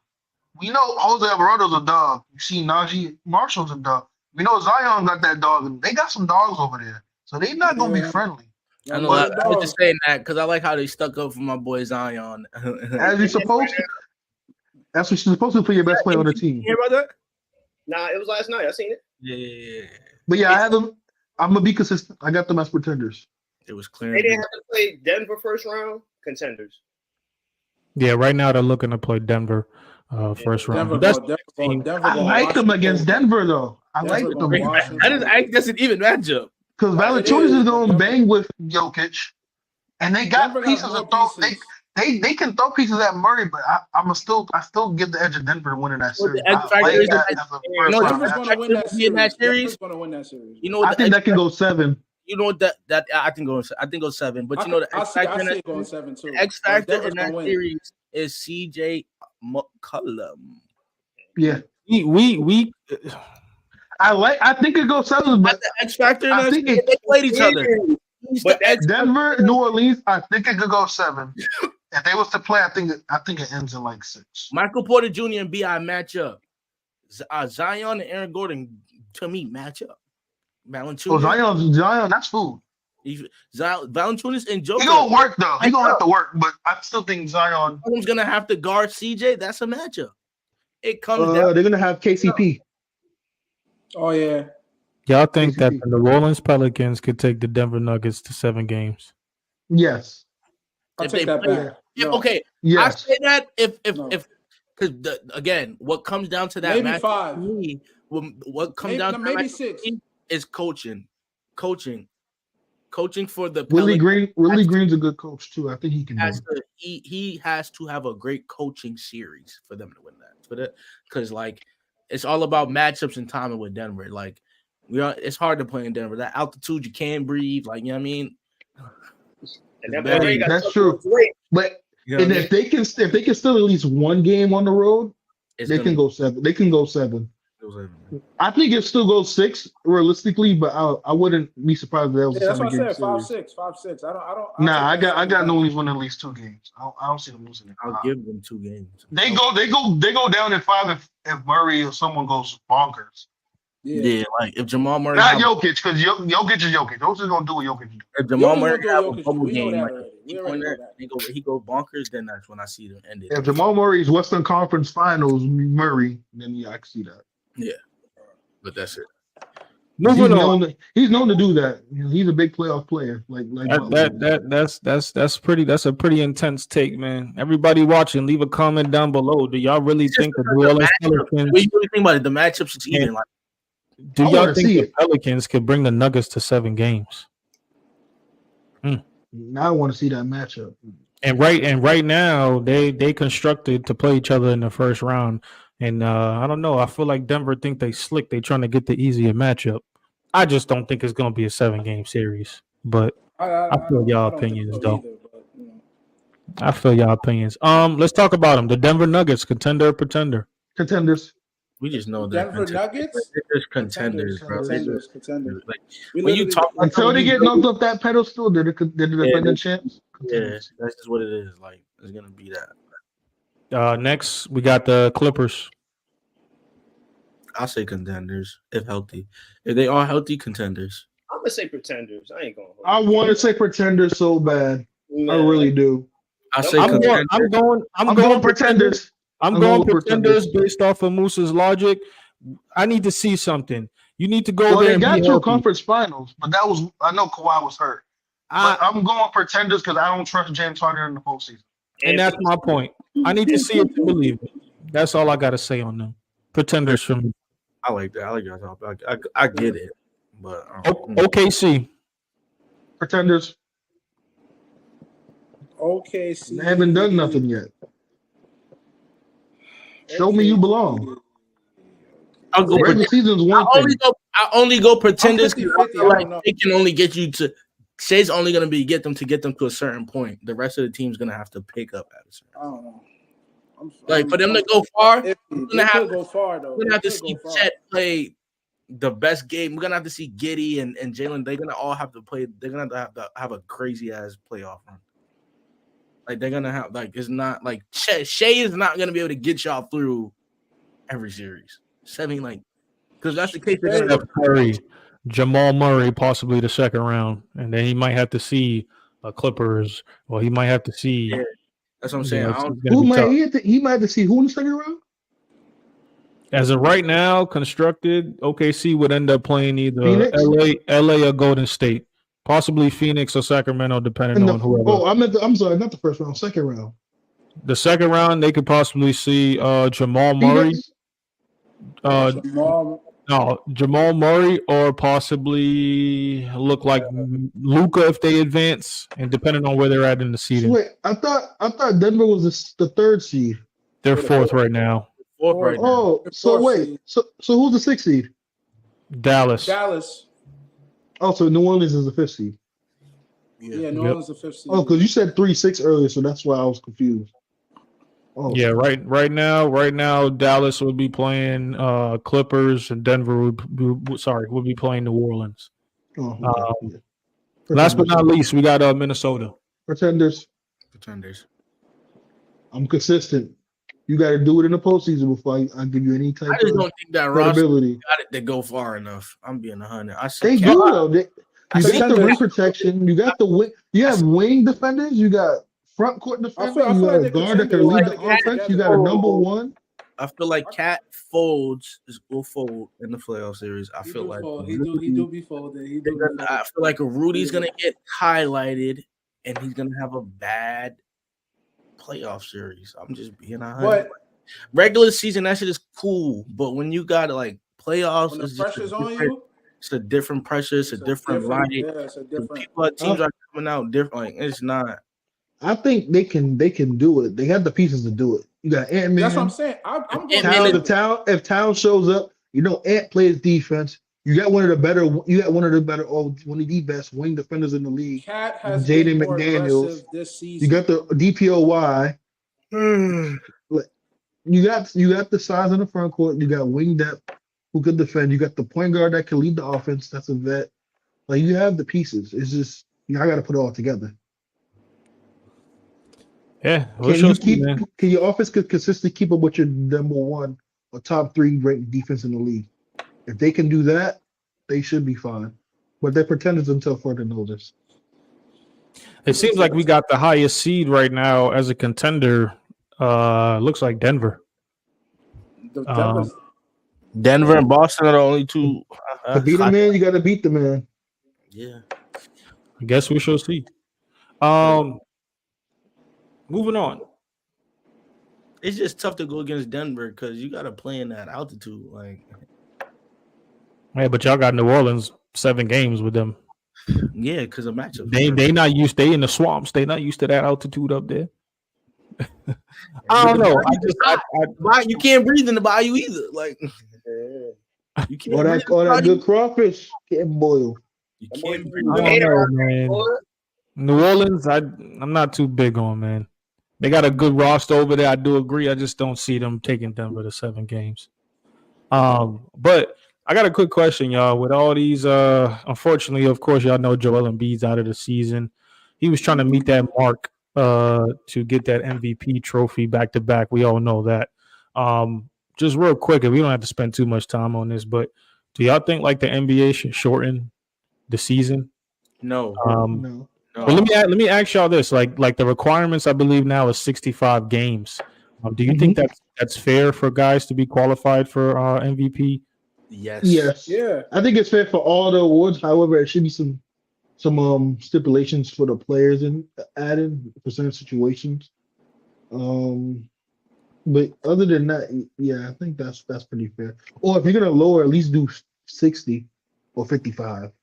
Speaker 1: We know Jose Alvarado's a dog. You see Najee Marshall's a dog. We know Zion got that dog, and they got some dogs over there. So they're not gonna be friendly.
Speaker 2: I know. I was just saying that because I like how they stuck up for my boy Zion.
Speaker 1: As you're supposed to. That's what you're supposed to for your best player on the team.
Speaker 2: You hear about that?
Speaker 4: Nah, it was last night. I seen it.
Speaker 2: Yeah.
Speaker 1: But yeah, I have them. I'm gonna be consistent. I got them as pretenders.
Speaker 2: It was clear.
Speaker 4: They didn't have to play Denver first round. Contenders.
Speaker 5: Yeah, right now they're looking to play Denver first round.
Speaker 3: Denver,
Speaker 1: I like them against Denver though. I like them.
Speaker 2: That's an even matchup.
Speaker 1: Because Valanciunas is going to bang with Jokic, and they got
Speaker 3: Denver
Speaker 1: pieces to throw. They can throw pieces at Murray, but I still give the edge of Denver winning that series.
Speaker 3: Denver's going to win that series.
Speaker 2: You know,
Speaker 1: I think that can go 7.
Speaker 2: You know that I think go 7. But you know the X factor in that series is CJ McCollum.
Speaker 1: Yeah,
Speaker 5: we.
Speaker 1: I think it goes 7, but
Speaker 2: the X factor.
Speaker 1: I think
Speaker 2: they played each other.
Speaker 4: But
Speaker 1: Denver, New Orleans, I think it could go 7. If they was to play, I think it ends in like 6.
Speaker 2: Michael Porter Jr. and BI match up. Zion and Aaron Gordon to me match up.
Speaker 1: Valanciunas, Zion, that's food.
Speaker 2: Valanciunas and Joker.
Speaker 1: He gonna work though. He gonna have to work, but I still think Zion.
Speaker 2: Who's gonna have to guard CJ? That's a matchup. It comes down.
Speaker 1: They're gonna have KCP.
Speaker 3: Oh yeah.
Speaker 5: Y'all think that the New Orleans Pelicans could take the Denver Nuggets to 7 games?
Speaker 1: Yes.
Speaker 3: I'll take that back.
Speaker 2: Okay.
Speaker 1: Yes.
Speaker 2: I say that if because again, what comes down to that
Speaker 3: maybe 5.
Speaker 2: What comes down to
Speaker 3: maybe 6
Speaker 2: is coaching for the
Speaker 1: Willie Green. Willie Green's a good coach too. I think he can.
Speaker 2: He has to have a great coaching series for them to win that. Because like it's all about matchups and timing with Denver. Like it's hard to play in Denver. That altitude, you can't breathe. Like you know what I mean.
Speaker 1: That's true. But if they can still at least one game on the road, they can go 7. They can go 7. I think it still goes 6 realistically, but I wouldn't be surprised if that was a 7-game series.
Speaker 3: 5-6. I don't.
Speaker 1: Nah, I got New Orleans winning at least 2 games. I don't see them losing it.
Speaker 2: I'll give them 2 games.
Speaker 1: They go down in 5 if Murray or someone goes bonkers.
Speaker 2: Yeah, like if Jamal Murray,
Speaker 1: not Jokic, because Jokic is Jokic. Those is gonna do what Jokic do.
Speaker 2: If Jamal Murray have a bubble game, he go bonkers, then that's when I see them end it.
Speaker 1: If Jamal Murray's Western Conference Finals Murray, then yeah, I can see that.
Speaker 2: Yeah, but that's it.
Speaker 1: He's known to do that. He's a big playoff player. That's
Speaker 5: a pretty intense take, man. Everybody watching, leave a comment down below. Do y'all really think the New Orleans Pelicans?
Speaker 2: What do you think about it? The matchups is even like.
Speaker 5: Do y'all think the Pelicans could bring the Nuggets to 7 games?
Speaker 1: Now I want to see that matchup.
Speaker 5: And right now they constructed to play each other in the first round. And I don't know. I feel like Denver think they slick. They trying to get the easier matchup. I just don't think it's going to be a 7-game series. But I feel y'all opinions though. Either, but, you know. I feel y'all opinions. Let's talk about them. The Denver Nuggets, contender or pretender?
Speaker 1: Contenders.
Speaker 2: We just know
Speaker 3: that Denver Nuggets.
Speaker 2: They're contenders, bro.
Speaker 3: Contenders.
Speaker 2: Like when you talk
Speaker 1: until they get knocked off that pedestal, they're the defending champs.
Speaker 2: Yeah, that's just what it is. Like it's gonna be that.
Speaker 5: Next, we got the Clippers.
Speaker 2: I'll say contenders if healthy. If they are healthy, contenders.
Speaker 4: I'm gonna say pretenders. I ain't going.
Speaker 1: I want to say pretenders so bad. I really do.
Speaker 2: I say
Speaker 5: I'm going
Speaker 1: pretenders.
Speaker 5: I'm going pretenders based off of Musa's logic. I need to see something. You need to go there.
Speaker 1: They got to a conference finals, but that was I know Kawhi was hurt. But I'm going pretenders because I don't trust James Harden in the postseason.
Speaker 5: And that's my point. I need to see it to believe it. That's all I got to say on them. Pretenders from me.
Speaker 2: I like that. I like that. I get it. But
Speaker 5: OKC.
Speaker 1: Pretenders.
Speaker 3: OKC.
Speaker 1: They haven't done nothing yet. Show me you belong.
Speaker 2: I'll go.
Speaker 1: Regular season's one thing.
Speaker 2: I only go pretenders because I feel like they can only get you to. Shay's only going to get them to a certain point. The rest of the team's going to have to pick up at a certain point.
Speaker 3: I don't know.
Speaker 2: For them to go far, we're
Speaker 3: gonna have to go far though.
Speaker 2: We're gonna have to see Chet play the best game. We're gonna have to see Giddey and Jalen. They're gonna all have to play. They're gonna have a crazy ass playoff run. Like they're gonna have it's not like Shea is not gonna be able to get y'all through every series. Because that's the case. They're gonna
Speaker 5: Curry, Jamal Murray, possibly the second round, and then he might have to see Clippers, or he might have to see.
Speaker 2: Yeah. That's what I'm saying.
Speaker 1: He might have to see who in the second round?
Speaker 5: As of right now, constructed, OKC would end up playing either LA or Golden State. Possibly Phoenix or Sacramento, depending on whoever.
Speaker 1: Oh, I'm sorry, not the first round, second round.
Speaker 5: The second round, they could possibly see Jamal Murray. Jamal Murray, or possibly look like Luka if they advance, and depending on where they're at in the seeding.
Speaker 1: Wait, I thought Denver was the third seed.
Speaker 5: They're fourth right now.
Speaker 1: So who's the sixth seed?
Speaker 5: Dallas.
Speaker 1: Oh, so New Orleans is the fifth seed.
Speaker 3: Yeah, New Orleans is the fifth seed.
Speaker 1: Oh, because you said 3-6 earlier, so that's why I was confused.
Speaker 5: Oh. Yeah, right now, Dallas would be playing Clippers, and Denver would be playing New Orleans. Last but not least, we got Minnesota.
Speaker 1: Pretenders. I'm consistent. You got to do it in the postseason before I give you any type of credibility. I just don't think that roster
Speaker 2: got it to go far enough. I'm being 100.
Speaker 1: They do though. You got the rim protection. You got the wing. You have wing defenders. You got front court defenders. You got a guard that can lead the offense. You got a number one.
Speaker 2: I feel like Cat will fold in the playoff series. I feel like
Speaker 3: he do be folded.
Speaker 2: I feel like Rudy's gonna get highlighted, and he's gonna have a bad playoff series. I'm just being 100. Regular season, that shit is cool, but when you got playoffs,
Speaker 3: when the pressure's on you.
Speaker 2: It's a different pressure. It's a different light. Yeah, it's a different. Teams are coming out different. It's not.
Speaker 1: I think they can do it. They have the pieces to do it. You got Ant-Man.
Speaker 3: That's what I'm saying. I'm
Speaker 1: going if Town shows up, Ant plays defense. You got one of the best wing defenders in the league.
Speaker 3: Cat has
Speaker 1: Jaden McDaniels
Speaker 3: this season.
Speaker 1: You got the DPOY. You got the size in the front court. You got wing depth who could defend. You got the point guard that can lead the offense. That's a vet. You have the pieces. It's just I got to put it all together.
Speaker 5: Yeah,
Speaker 1: can your offense consistently keep up with your number one or top 3 ranked defense in the league? If they can do that, they should be fine. But they're pretenders until further notice.
Speaker 5: It seems like we got the highest seed right now as a contender. Looks like Denver.
Speaker 2: Denver and Boston are the only two.
Speaker 1: To beat a man, you got to beat the man.
Speaker 2: Yeah.
Speaker 5: I guess we shall see. Moving on.
Speaker 2: It's just tough to go against Denver because you got to play in that altitude.
Speaker 5: Yeah, but y'all got New Orleans 7 games with them.
Speaker 2: Yeah, because of matchups.
Speaker 5: They not used. They in the swamps. They not used to that altitude up there. I don't know.
Speaker 2: You can't breathe in the bayou either. Like you can't.
Speaker 1: All that good crawfish can't boil.
Speaker 2: You can't breathe.
Speaker 5: I don't know, man. New Orleans, I'm not too big on, man. They got a good roster over there. I do agree. I just don't see them taking Denver to 7 games. But I got a quick question, y'all. With all these, unfortunately, of course, y'all know Joel Embiid's out of the season. He was trying to meet that mark to get that MVP trophy back to back. We all know that. Just real quick, and we don't have to spend too much time on this, but do y'all think like the NBA should shorten the season?
Speaker 2: No.
Speaker 1: No.
Speaker 5: Well, let me ask y'all this: like the requirements, I believe now is 65 games. Do you think that's fair for guys to be qualified for MVP?
Speaker 2: Yes.
Speaker 3: Yeah.
Speaker 1: I think it's fair for all the awards. However, it should be some stipulations for the players and added for certain situations. But other than that, yeah, I think that's pretty fair. Or if you're gonna lower, at least do 60 or 55.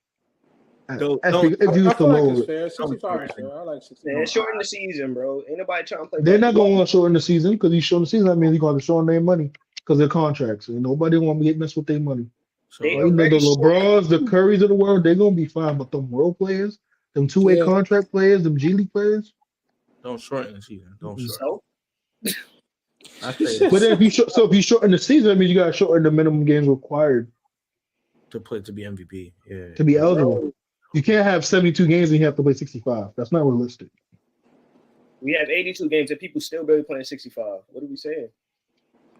Speaker 3: I feel like it's fair. 65 is fair. I like 65.
Speaker 4: Man, shorten the season, bro. Ain't nobody trying to play.
Speaker 1: They're not going to want to shorten the season because you shorten the season. That means you're going to shorten their money because their contracts. And nobody want to get messed with their money. So the LeBrons, the Currys of the world, they're going to be fine. But them role players, them two-way contract players, them G League players,
Speaker 2: don't shorten the season. Don't shorten.
Speaker 1: So? But then if you shorten the season, that means you got to shorten the minimum games required
Speaker 2: to be MVP. Yeah.
Speaker 1: To be eligible. You can't have 72 games and you have to play 65. That's not realistic.
Speaker 4: We have 82 games and people still barely playing 65. What are we saying?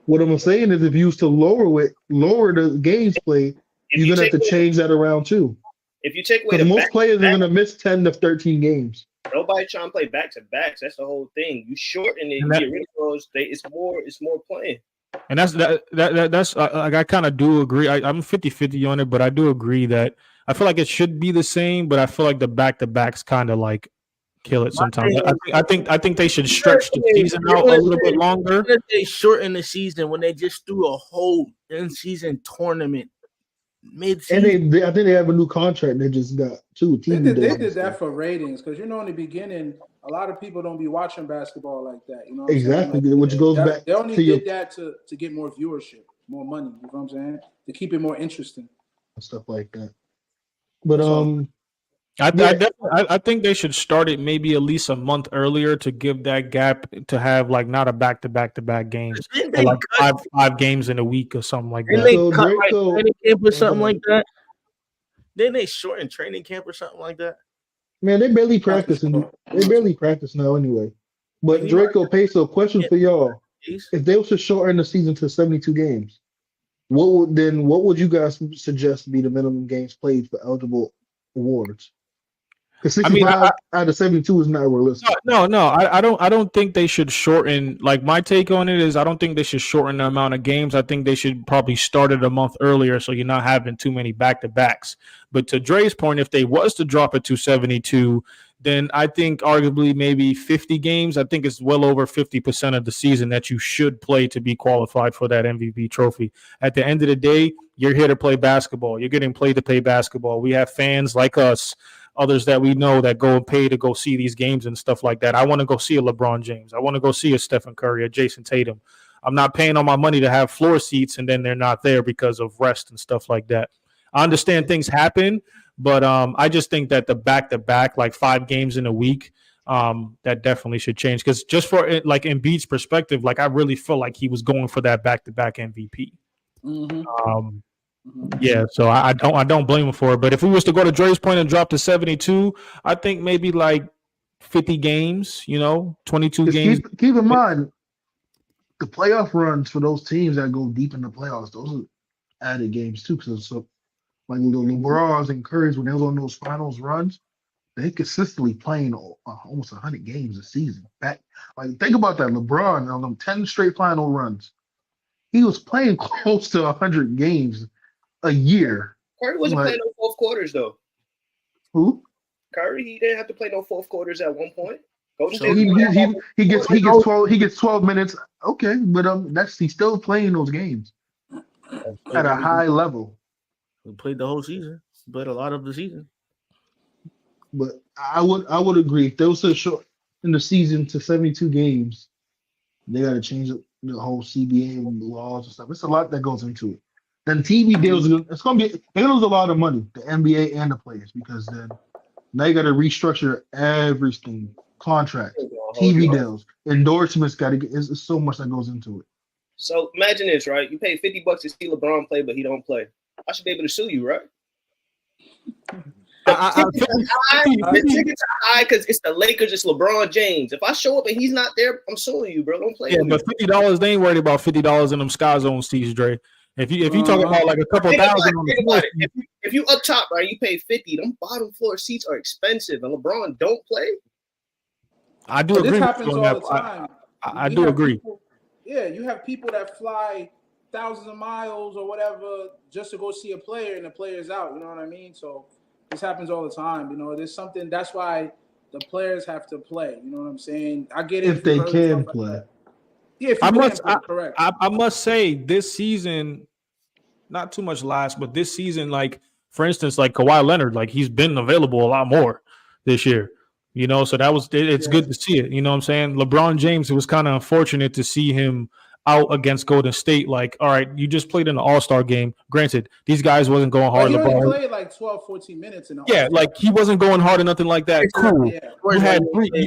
Speaker 1: What I'm saying is if you used to lower the games played, you're going to have to change that around too.
Speaker 4: If you take away
Speaker 1: because most players are going to miss 10 to 13 games.
Speaker 4: Nobody trying to play back-to-backs. That's the whole thing. You shorten it, you get rid of those. It's more playing.
Speaker 5: And that's I kind of do agree. I'm 50-50 on it, but I do agree that I feel like it should be the same, but I feel like the back-to-backs kind of like kill it sometimes. I think they should stretch the season out a little bit longer.
Speaker 2: They shorten the season when they just threw a whole in-season tournament mid-season.
Speaker 1: And I think they have a new contract. They just got 2 teams.
Speaker 3: They did that for ratings because in the beginning, a lot of people don't be watching basketball like that. You know what
Speaker 1: exactly,
Speaker 3: like,
Speaker 1: which goes back.
Speaker 3: They only did that to get more viewership, more money. You know what I'm saying? To keep it more interesting,
Speaker 1: stuff like that. But
Speaker 5: I think they should start it maybe at least a month earlier to give that gap to have like not a back-to-back games, but like five games in a week or something like that.
Speaker 2: They cut training camp or something like that. Then they shorten training camp or something like that.
Speaker 1: Man, they barely practice now anyway. But Dreco, Peso, question for y'all: if they were to shorten the season to 72 games, what would you guys suggest be the minimum games played for eligible awards? Because 65 out of 72 is not realistic.
Speaker 5: No. I don't think they should shorten. Like my take on it is, I don't think they should shorten the amount of games. I think they should probably start it a month earlier, so you're not having too many back-to-backs. But to Dre's point, if they was to drop it to 72, then I think arguably maybe 50 games. I think it's well over 50% of the season that you should play to be qualified for that MVP trophy. At the end of the day, you're here to play basketball. You're getting paid to play basketball. We have fans like us, others that we know that go and pay to go see these games and stuff like that. I want to go see a LeBron James. I want to go see a Stephen Curry, a Jason Tatum. I'm not paying all my money to have floor seats and then they're not there because of rest and stuff like that. I understand things happen, but I just think that the back-to-back, like 5 games in a week, that definitely should change. Because just for it, like Embiid's perspective, like I really feel like he was going for that back-to-back MVP.
Speaker 3: Mm-hmm.
Speaker 5: Yeah, so I don't blame him for it. But if we was to go to Dre's point and drop to 72, I think maybe like 50 games, 22 games.
Speaker 1: Keep in mind, the playoff runs for those teams that go deep in the playoffs, those are added games too. So like the LeBrons and Currys, when they was on those finals runs, they consistently playing almost 100 games a season. Think about that. LeBron on them 10 straight final runs, he was playing close to 100 games a year.
Speaker 4: Curry wasn't playing no fourth quarters though.
Speaker 1: Who?
Speaker 4: Curry, he didn't have to play no fourth quarters at one point.
Speaker 1: So he gets 12 minutes. Okay, but he's still playing those games at a high level.
Speaker 2: We played the whole season, but a lot of the season.
Speaker 1: But I would agree if there was a short in the season to 72 games, they got to change the whole CBA and the laws and stuff. It's a lot that goes into it. Then TV deals, it's gonna be they lose a lot of money, the NBA and the players, because then now you got to restructure everything, contracts, TV deals, endorsements. Got to get. It's so much that goes into it.
Speaker 4: So imagine this, right? You pay $50 to see LeBron play, but he don't play. I should be able to sue you, right? The tickets are high because it's the Lakers, it's LeBron James. If I show up and he's not there, I'm suing you, bro. Don't play.
Speaker 5: Yeah, but $50, they ain't worried about $50 in them Sky Zone seats, Dre. If you talk about like a couple thousand on the floor,
Speaker 4: if you up top, right, you pay 50. Them bottom floor seats are expensive, and LeBron don't play.
Speaker 5: I do agree. This happens all the time. I do agree.
Speaker 3: People, you have people that fly thousands of miles or whatever just to go see a player, and the player's out. You know what I mean? So this happens all the time. You know, there's something. That's why the players have to play. You know what I'm saying? I get it
Speaker 1: if they can play.
Speaker 3: Like yeah, if
Speaker 5: I must say this season, not too much last, but this season, like for instance, like Kawhi Leonard, like he's been available a lot more this year. You know, so it's good to see it. You know what I'm saying? LeBron James, it was kind of unfortunate to see him out against Golden State. Like, all right, you just played in the All-Star game. Granted, these guys wasn't going hard.
Speaker 3: He only played like 12, 14 minutes in the
Speaker 5: All-Star. Like he wasn't going hard or nothing like that. Cool. Yeah.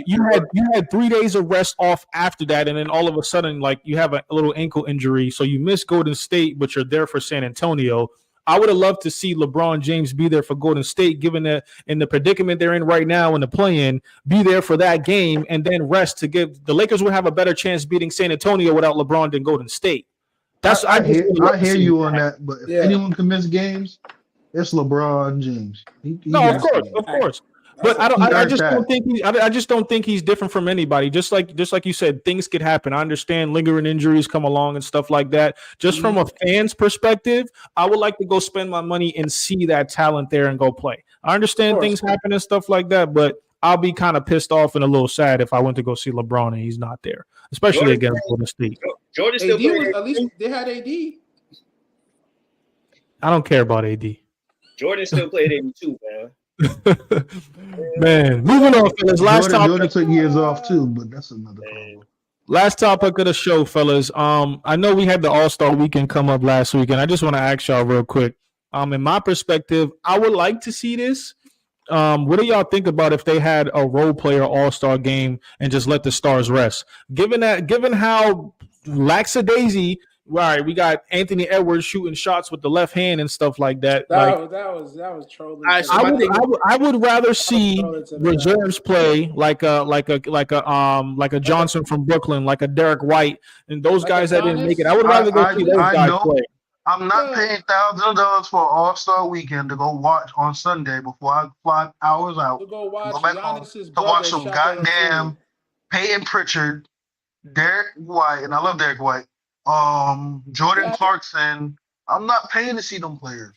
Speaker 5: You had 3 days of rest off after that, and then all of a sudden, like you have a little ankle injury, so you miss Golden State, but you're there for San Antonio. I would have loved to see LeBron James be there for Golden State, given that in the predicament they're in right now in the play-in, be there for that game and then rest to give the Lakers would have a better chance beating San Antonio without LeBron than Golden State. That's
Speaker 1: I hear you on that, but if anyone can miss games, it's LeBron James.
Speaker 5: Of course. But I just don't think he's different from anybody. Just like you said, things could happen. I understand lingering injuries come along and stuff like that. Just from a fan's perspective, I would like to go spend my money and see that talent there and go play. I understand things happen and stuff like that, but I'll be kind of pissed off and a little sad if I went to go see LeBron and he's not there, especially against Golden State.
Speaker 4: Jordan still
Speaker 3: at least they had AD.
Speaker 5: I don't care about AD.
Speaker 4: Jordan still played 82, man.
Speaker 5: Man, moving on, fellas.
Speaker 1: Jordan took years off too, but that's another problem.
Speaker 5: Last topic of the show, fellas. I know we had the All-Star weekend come up last week, and I just want to ask y'all real quick. In my perspective, I would like to see this. What do y'all think about if they had a role player All-Star game and just let the stars rest? Given how lackadaisy. Right, we got Anthony Edwards shooting shots with the left hand and stuff like that. That
Speaker 3: was trolling.
Speaker 5: I would rather see reserves play like a Johnson from Brooklyn, like a Derek White, and those guys that didn't make it. I would rather go see those guys play.
Speaker 1: I'm not paying $1,000 for All-Star weekend to go watch on Sunday before I fly hours out.
Speaker 3: To go watch
Speaker 1: to watch some goddamn Peyton Pritchard, Derek White, and I love Derek White. Jordan Clarkson. I'm not paying to see them players.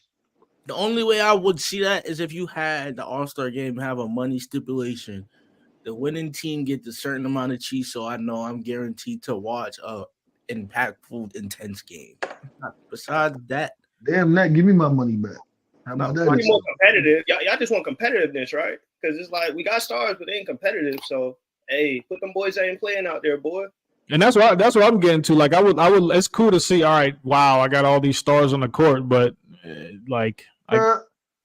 Speaker 2: The only way I would see that is if you had the All-Star game have a money stipulation. The winning team gets a certain amount of cheese, so I know I'm guaranteed to watch a impactful, intense game. Besides that,
Speaker 1: damn that, give me my money back. How about that?
Speaker 4: More competitive. Y'all just want competitiveness, right? Because it's like we got stars, but they ain't competitive. So hey, put them boys that ain't playing out there, boy.
Speaker 5: And that's what I'm getting to. Like I would. It's cool to see. All right, wow, I got all these stars on the court, but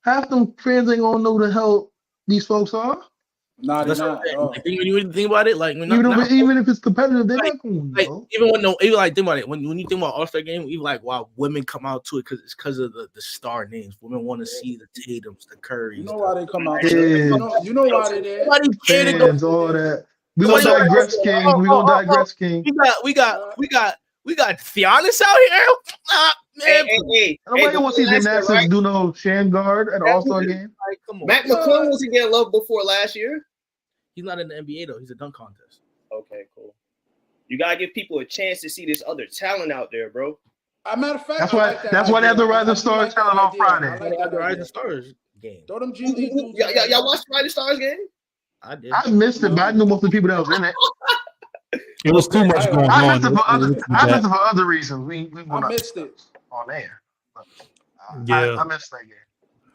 Speaker 1: half them fans ain't gonna know the hell these folks are.
Speaker 3: No, they're not.
Speaker 2: When you think about it, like
Speaker 1: even if it's competitive, they're not going to know.
Speaker 2: Think about it. When you think about All-Star game, even like wow, women come out to it because of the star names. Women want to see the Tatums, the Currys.
Speaker 3: You know why they come out? You know why they there?
Speaker 1: Fans, all that. We gonna digress, King.
Speaker 2: We got Giannis out here.
Speaker 1: Nobody want to see gymnastics do no Shamgard at All-Star game.
Speaker 2: Like, come on.
Speaker 4: Matt McClung wasn't getting love before last year.
Speaker 2: He's not in the NBA though. He's a dunk contest.
Speaker 4: Okay, cool. You gotta give people a chance to see this other talent out there, bro.
Speaker 3: As a matter of fact,
Speaker 1: that's why they have the Rising Stars talent on Friday.
Speaker 2: They have the Rising Stars game.
Speaker 3: Throw them G League.
Speaker 4: Y'all watched the Rising Stars game?
Speaker 2: I did.
Speaker 1: I missed it, but I knew most of the people that was in it.
Speaker 5: It was too much going on.
Speaker 1: I missed it for other reasons. We
Speaker 3: I missed it
Speaker 1: on air.
Speaker 5: Yeah,
Speaker 1: I missed that game.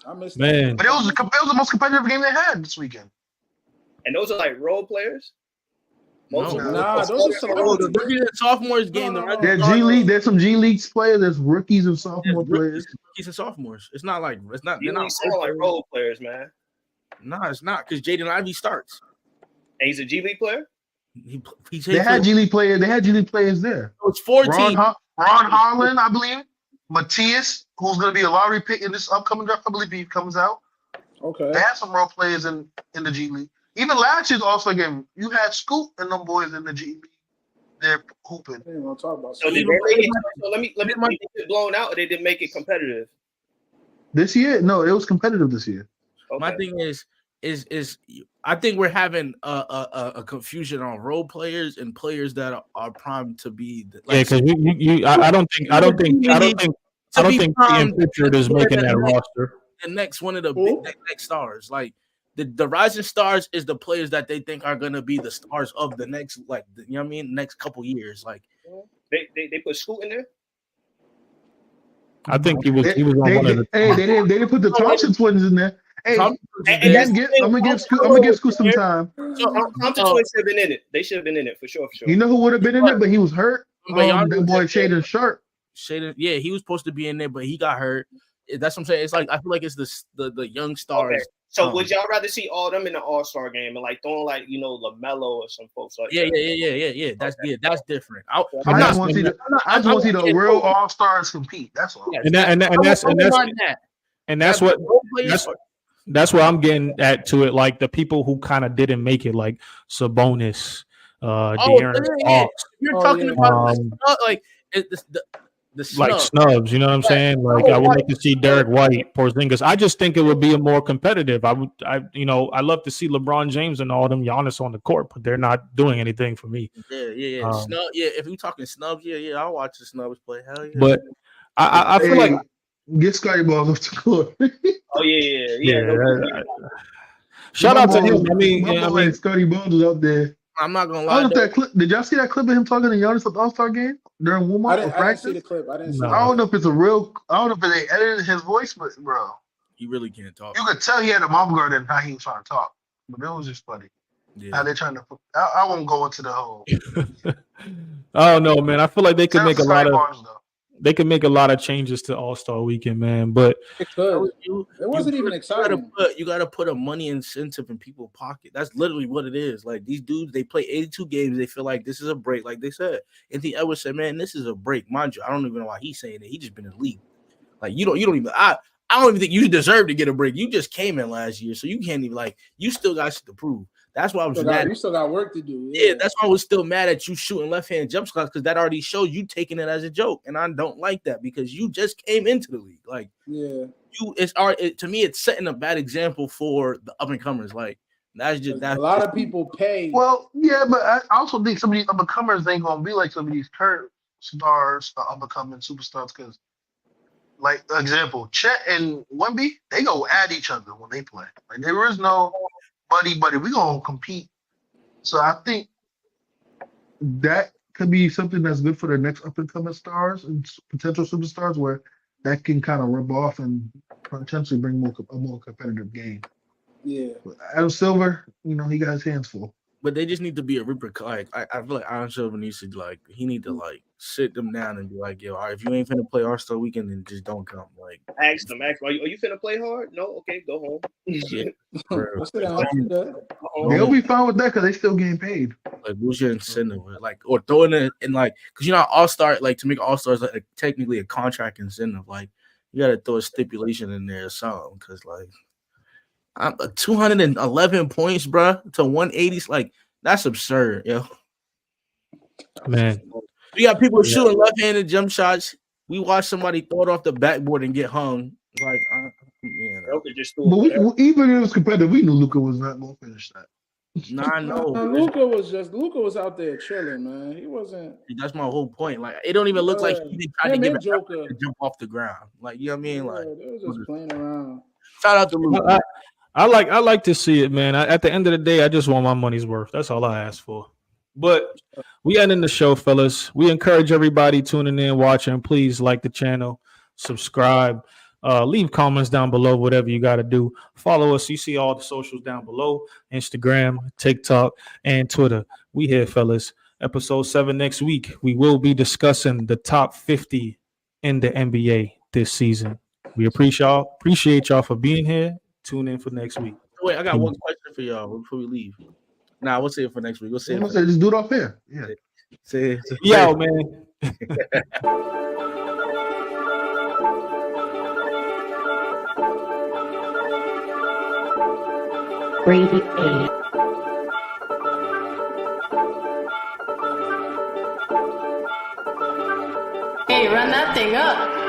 Speaker 3: I missed
Speaker 5: man.
Speaker 1: But it was the most competitive game they had this weekend.
Speaker 4: And those are like role players.
Speaker 3: Those are
Speaker 2: the
Speaker 3: celebrities.
Speaker 2: rookies and sophomores game.
Speaker 1: There's G League. There's some G League players. There's rookies and sophomore players.
Speaker 2: Rookies and sophomores. It's not like they're not
Speaker 4: sound like role players, man.
Speaker 2: No, it's not because Jaden Ivey starts.
Speaker 4: And he's a G League player.
Speaker 1: They had G League players. They had G League players there.
Speaker 2: So it's 14.
Speaker 1: Ron Harlan, I believe. Matthias, who's going to be a lottery pick in this upcoming draft. I believe he comes out.
Speaker 3: Okay.
Speaker 1: They had some role players in the G League. Even last year's All-Star game, you had Scoop and them boys in the G League. They're hooping.
Speaker 3: I ain't gonna talk about
Speaker 4: so did they make it, so let me get it blown out, or they didn't make it competitive?
Speaker 1: This year? No, it was competitive this year.
Speaker 2: Okay. My thing is I think we're having a confusion on role players and players that are primed to be.
Speaker 5: Because I don't think Ian Pritchard is making that roster.
Speaker 2: The next one of the next stars, like the rising stars, is the players that they think are gonna be the stars of the next, like you know what I mean, next couple years. Like
Speaker 4: they put Scoot in there.
Speaker 5: I think he was on one of the.
Speaker 1: Hey, they didn't put the Thompson twins in there. Hey, I'm gonna give Scoot some time.
Speaker 4: Thompson twins should have been in it. They should have been in it for sure.
Speaker 1: You know who would have been in it, but he was hurt. That boy Shaden Sharp.
Speaker 2: Yeah, he was supposed to be in there, but he got hurt. That's what I'm saying. It's like I feel like it's the young stars.
Speaker 4: Okay. So would y'all rather see all them in the All-Star game and like throwing like LaMelo or some folks like
Speaker 2: that? Yeah. That's different.
Speaker 1: I just want to see the real All-Stars compete. That's all.
Speaker 5: That's what I'm getting at to it. Like the people who kind of didn't make it, like Sabonis, De'Aaron Fox.
Speaker 2: You're talking about like the
Speaker 5: like snubs, you know what I'm saying? Like I would like to see Derek White, Porzingis. I just think it would be a more competitive. I love to see LeBron James and all them Giannis on the court, but they're not doing anything for me.
Speaker 2: Yeah. If we're talking snubs, I'll watch the snubs play. Hell yeah.
Speaker 5: But I feel like
Speaker 1: get Scotty Balls off the court.
Speaker 5: Shout out to him. I mean,
Speaker 1: Scotty Balls was out there.
Speaker 2: I'm not gonna lie.
Speaker 1: Did y'all see that clip of him talking to Giannis at the All-Star game during warm-up or practice?
Speaker 3: I didn't see the clip. I didn't see it.
Speaker 1: I don't know if it's a real. I don't know if they edited his voice, but bro,
Speaker 2: he really can't talk.
Speaker 1: You could tell he had a mouth guard and how he was trying to talk, but it was just funny.
Speaker 2: Yeah.
Speaker 1: How they're trying to. I won't go into the whole.
Speaker 5: Oh no, man! I feel like they could make a lot of. They could make a lot of changes to All-Star Weekend, man. But
Speaker 3: it could. It wasn't even exciting.
Speaker 2: You got to put a money incentive in people's pocket. That's literally what it is. Like these dudes, they play 82 games. They feel like this is a break. Like they said, Anthony Edwards said, "Man, this is a break." Mind you, I don't even know why he's saying it. He just been in the league. Like you don't even. I don't even think you deserve to get a break. You just came in last year, so you can't even like. You still got shit to prove. That's why I was mad.
Speaker 3: You still got work to do.
Speaker 2: Yeah, that's why I was still mad at you shooting left-hand jump shots because that already shows you taking it as a joke, and I don't like that because you just came into the league. Like, to me, it's setting a bad example for the up-and-comers. Like, that's
Speaker 3: a lot of people pay.
Speaker 1: Well, yeah, but I also think some of these up-and-comers ain't gonna be like some of these current stars, up-and-coming superstars. Because, like, example, Chet and Wemby, they go at each other when they play. Like, there is no buddy, we gonna compete. So I think that could be something that's good for the next up and coming stars and potential superstars, where that can kind of rub off and potentially bring a more competitive game.
Speaker 3: Yeah,
Speaker 1: but Adam Silver, he got his hands full.
Speaker 2: But they just need to be a repercussion. Like I feel like Adam Silver needs to he need to sit them down and be like, yo, all right, if you ain't finna play All-Star Weekend, then just don't come. Like
Speaker 4: ask them, are you finna play hard? No, okay, go home.
Speaker 2: Yeah,
Speaker 1: they'll be fine with that because they still getting paid.
Speaker 2: Like, what's your incentive? Like, or throwing it in because All-Star, to make All-Stars technically a contract incentive. Like, you gotta throw a stipulation in there or something because 211 points, bro, to 180s. That's absurd, yo.
Speaker 5: Man,
Speaker 2: we got people shooting left-handed jump shots. We watch somebody throw it off the backboard and get hung.
Speaker 1: But even if it was competitive, we knew Luka was not going to finish that.
Speaker 2: Nah, no.
Speaker 3: Luka was out there chilling, man. He wasn't.
Speaker 2: That's my whole point. Like, it don't even look like he tried to get Joker to jump off the ground. Like, you know what I mean? Like,
Speaker 3: they were just playing around.
Speaker 2: Shout out to Luka.
Speaker 5: I like to see it, man. At the end of the day, I just want my money's worth. That's all I ask for. But we ending the show, fellas. We encourage everybody tuning in, watching. Please like the channel, subscribe. Leave comments down below, whatever you got to do. Follow us. You see all the socials down below: Instagram, TikTok, and Twitter. We here, fellas. Episode 7 next week. We will be discussing the top 50 in the NBA this season. We appreciate y'all for being here. Tune in for next week.
Speaker 2: Wait, I got one question for y'all before we leave. Nah, we'll save it for next week. We'll save it.
Speaker 1: Just do it off here. Yeah.
Speaker 2: Say
Speaker 5: yo, man.
Speaker 6: Brady. Hey, run that thing up.